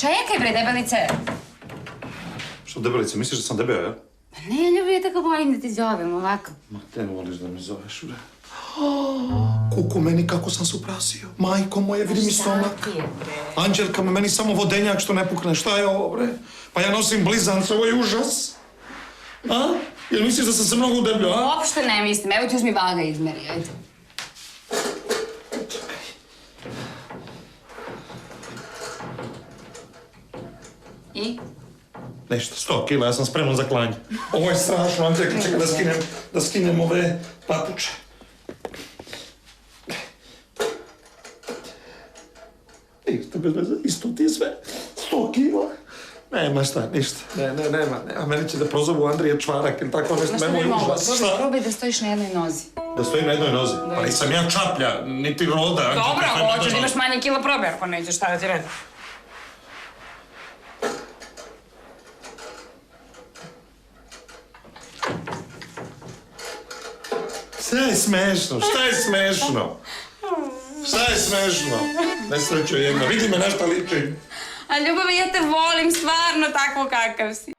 Čekaj bre, debelice. Što debelice, misliš da sam debeo, ja? Ne, ljubi, ja tako volim da ti zovem ovako. Ma, te ne voliš da mi zoveš, bre. Kuku, meni kako sam se uprasio. Majko moje, vidi mi stomak. Anđelka, meni samo vodenjak što ne pukne. Šta je ovo, bre? Pa ja nosim blizance, ovo je užas. A? Jel misliš da sam se mnogo udebljio, a? Uopšte ne mislim, evo ti uzmi vaga izmeri, ajde. I? Nešto, 100 kila, ja sam spreman za klanje. Ovo je strašno, Anđelka, čekaj da skinem ove papuče. Isto, bez veze, isto ti sve. 100 kila. Nema šta, ništa. Nema. A meni će da prozovu Andrija Čvarak ili tako nešto. Ma što bi mogla? Probaj da stojiš na jednoj nozi. Da stojim na jednoj nozi? Pa nisam ja čaplja, niti roda. Dobro, ako hoćeš da imaš manje kila, probaj, ako nećeš, šta da ti redim? Šta je smešno? Šta je smešno? Nesrećo jedna, vidi me nešto liči. A ljubavi, ja te volim stvarno tako kakav si.